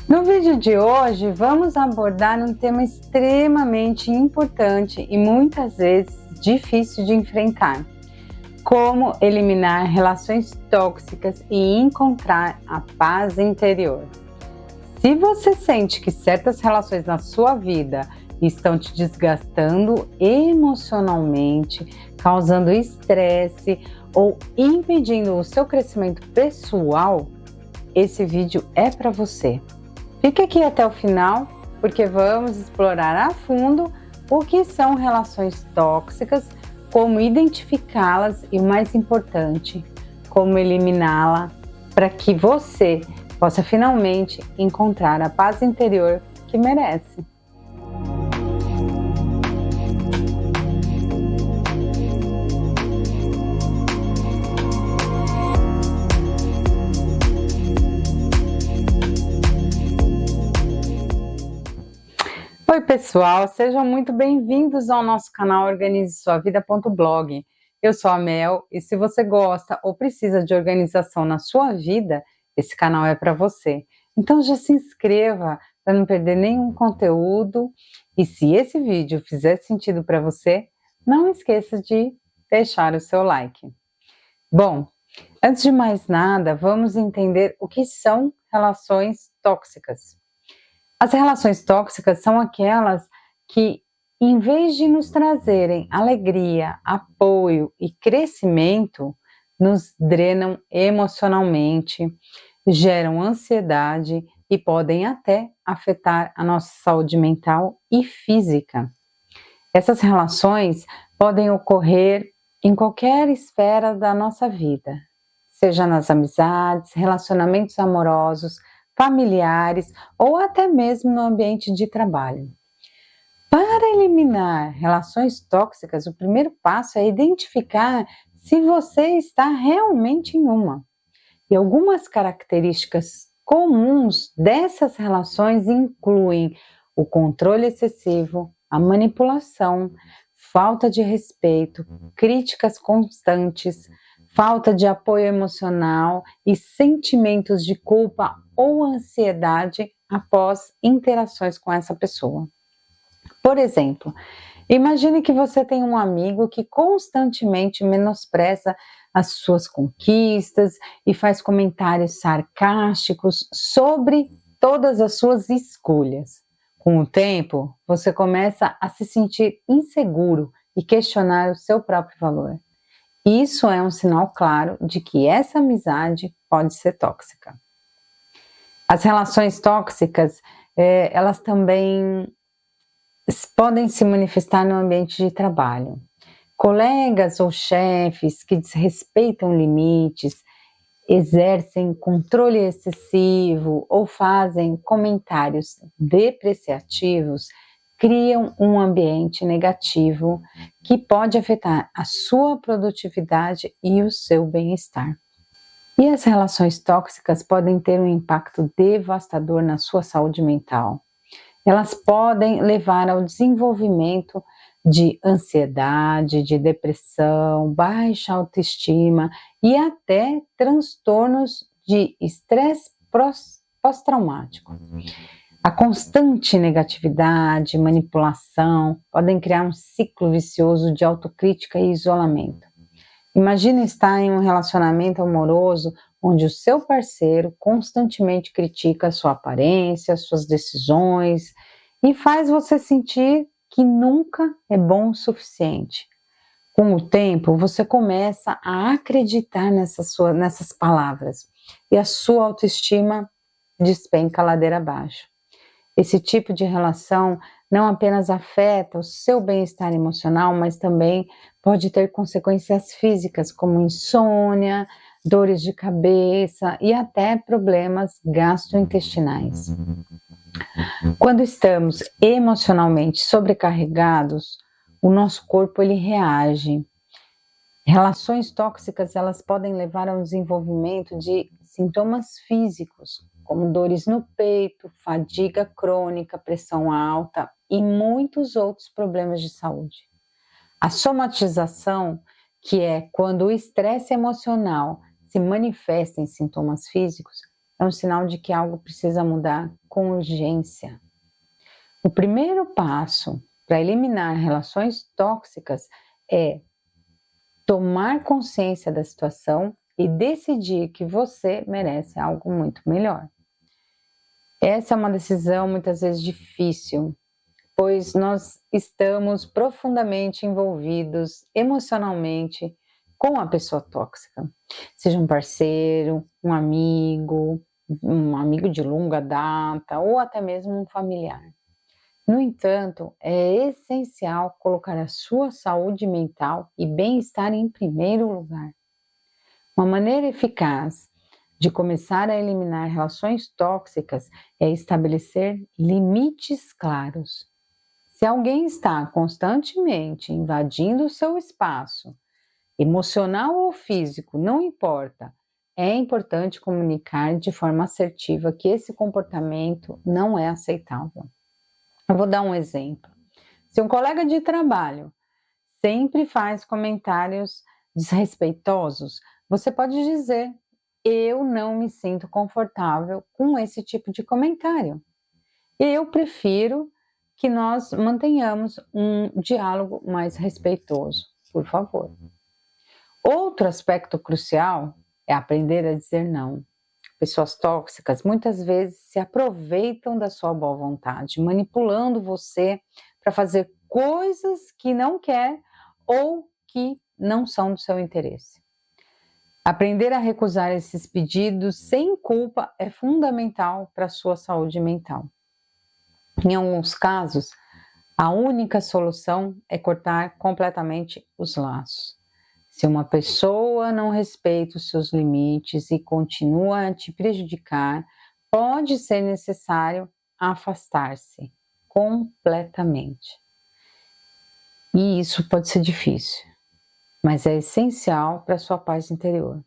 No vídeo de hoje, vamos abordar um tema extremamente importante e muitas vezes difícil de enfrentar: como eliminar relações tóxicas e encontrar a paz interior. Se você sente que certas relações na sua vida estão te desgastando emocionalmente, causando estresse ou impedindo o seu crescimento pessoal, esse vídeo é para você. Fique aqui até o final, porque vamos explorar a fundo o que são relações tóxicas, como identificá-las e, o mais importante, como eliminá-la, para que você possa finalmente encontrar a paz interior que merece. Oi pessoal, sejam muito bem-vindos ao nosso canal organizesuavida.blog. Eu sou a Mel e se você gosta ou precisa de organização na sua vida, esse canal é para você. Então já se inscreva para não perder nenhum conteúdo e se esse vídeo fizer sentido para você, não esqueça de deixar o seu like. Bom, antes de mais nada, vamos entender o que são relações tóxicas. As relações tóxicas são aquelas que, em vez de nos trazerem alegria, apoio e crescimento, nos drenam emocionalmente, geram ansiedade e podem até afetar a nossa saúde mental e física. Essas relações podem ocorrer em qualquer esfera da nossa vida, seja nas amizades, relacionamentos amorosos, familiares ou até mesmo no ambiente de trabalho. Para eliminar relações tóxicas, o primeiro passo é identificar se você está realmente em uma. E algumas características comuns dessas relações incluem o controle excessivo, a manipulação, falta de respeito, críticas constantes, falta de apoio emocional e sentimentos de culpa ou ansiedade após interações com essa pessoa. Por exemplo, imagine que você tem um amigo que constantemente menospreza as suas conquistas e faz comentários sarcásticos sobre todas as suas escolhas. Com o tempo, você começa a se sentir inseguro e questionar o seu próprio valor. Isso é um sinal claro de que essa amizade pode ser tóxica. As relações tóxicas, elas também podem se manifestar no ambiente de trabalho. Colegas ou chefes que desrespeitam limites, exercem controle excessivo ou fazem comentários depreciativos, criam um ambiente negativo que pode afetar a sua produtividade e o seu bem-estar. E as relações tóxicas podem ter um impacto devastador na sua saúde mental. Elas podem levar ao desenvolvimento de ansiedade, de depressão, baixa autoestima e até transtornos de estresse pós-traumático. A constante negatividade, manipulação podem criar um ciclo vicioso de autocrítica e isolamento. Imagine estar em um relacionamento amoroso onde o seu parceiro constantemente critica a sua aparência, suas decisões e faz você sentir que nunca é bom o suficiente. Com o tempo, você começa a acreditar nessas palavras e a sua autoestima despenca a ladeira abaixo. Esse tipo de relação não apenas afeta o seu bem-estar emocional, mas também pode ter consequências físicas, como insônia, dores de cabeça e até problemas gastrointestinais. Quando estamos emocionalmente sobrecarregados, o nosso corpo ele reage. Relações tóxicas elas podem levar ao desenvolvimento de sintomas físicos, como dores no peito, fadiga crônica, pressão alta e muitos outros problemas de saúde. A somatização, que é quando o estresse emocional se manifesta em sintomas físicos, é um sinal de que algo precisa mudar com urgência. O primeiro passo para eliminar relações tóxicas é tomar consciência da situação e decidir que você merece algo muito melhor. Essa é uma decisão muitas vezes difícil, pois nós estamos profundamente envolvidos emocionalmente com a pessoa tóxica, seja um parceiro, um amigo de longa data ou até mesmo um familiar. No entanto, é essencial colocar a sua saúde mental e bem-estar em primeiro lugar. Uma maneira eficaz de começar a eliminar relações tóxicas é estabelecer limites claros. Se alguém está constantemente invadindo o seu espaço, emocional ou físico, não importa, é importante comunicar de forma assertiva que esse comportamento não é aceitável. Eu vou dar um exemplo. Se um colega de trabalho sempre faz comentários desrespeitosos, você pode dizer: eu não me sinto confortável com esse tipo de comentário. Eu prefiro que nós mantenhamos um diálogo mais respeitoso, por favor. Outro aspecto crucial é aprender a dizer não. Pessoas tóxicas muitas vezes se aproveitam da sua boa vontade, manipulando você para fazer coisas que não quer ou que não são do seu interesse. Aprender a recusar esses pedidos sem culpa é fundamental para a sua saúde mental. Em alguns casos, a única solução é cortar completamente os laços. Se uma pessoa não respeita os seus limites e continua a te prejudicar, pode ser necessário afastar-se completamente. E isso pode ser difícil, mas é essencial para a sua paz interior.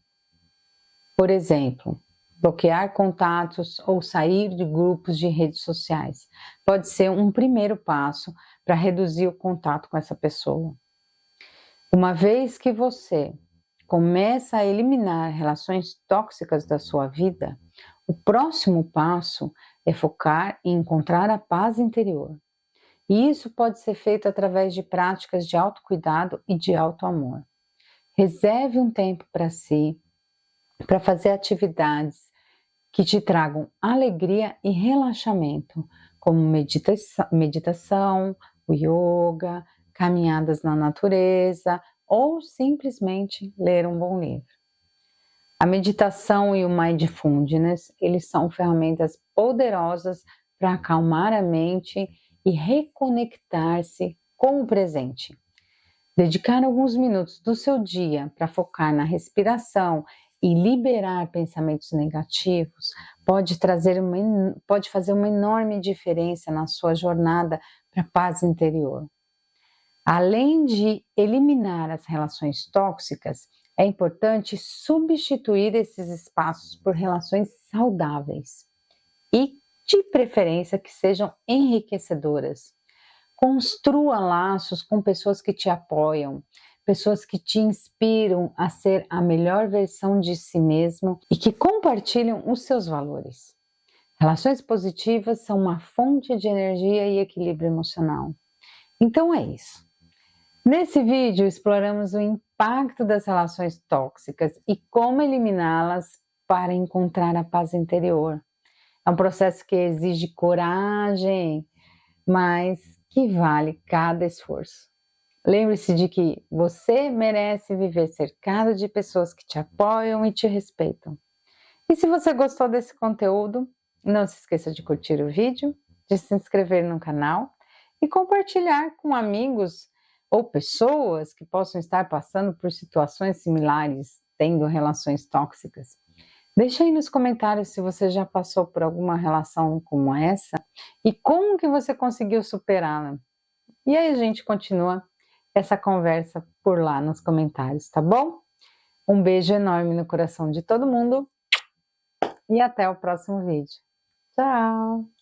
Por exemplo, bloquear contatos ou sair de grupos de redes sociais pode ser um primeiro passo para reduzir o contato com essa pessoa. Uma vez que você começa a eliminar relações tóxicas da sua vida, o próximo passo é focar em encontrar a paz interior. E isso pode ser feito através de práticas de autocuidado e de autoamor. Reserve um tempo para si, para fazer atividades que te tragam alegria e relaxamento, como meditação, o yoga, caminhadas na natureza ou simplesmente ler um bom livro. A meditação e o mindfulness, eles são ferramentas poderosas para acalmar a mente e reconectar-se com o presente. Dedicar alguns minutos do seu dia para focar na respiração e liberar pensamentos negativos pode fazer uma enorme diferença na sua jornada para a paz interior. Além de eliminar as relações tóxicas, é importante substituir esses espaços por relações saudáveis e, de preferência, que sejam enriquecedoras. Construa laços com pessoas que te apoiam, pessoas que te inspiram a ser a melhor versão de si mesmo e que compartilham os seus valores. Relações positivas são uma fonte de energia e equilíbrio emocional. Então é isso. Nesse vídeo exploramos o impacto das relações tóxicas e como eliminá-las para encontrar a paz interior. É um processo que exige coragem, mas que vale cada esforço. Lembre-se de que você merece viver cercado de pessoas que te apoiam e te respeitam. E se você gostou desse conteúdo, não se esqueça de curtir o vídeo, de se inscrever no canal e compartilhar com amigos ou pessoas que possam estar passando por situações similares, tendo relações tóxicas. Deixa aí nos comentários se você já passou por alguma relação como essa e como que você conseguiu superá-la. E aí a gente continua essa conversa por lá nos comentários, tá bom? Um beijo enorme no coração de todo mundo e até o próximo vídeo. Tchau!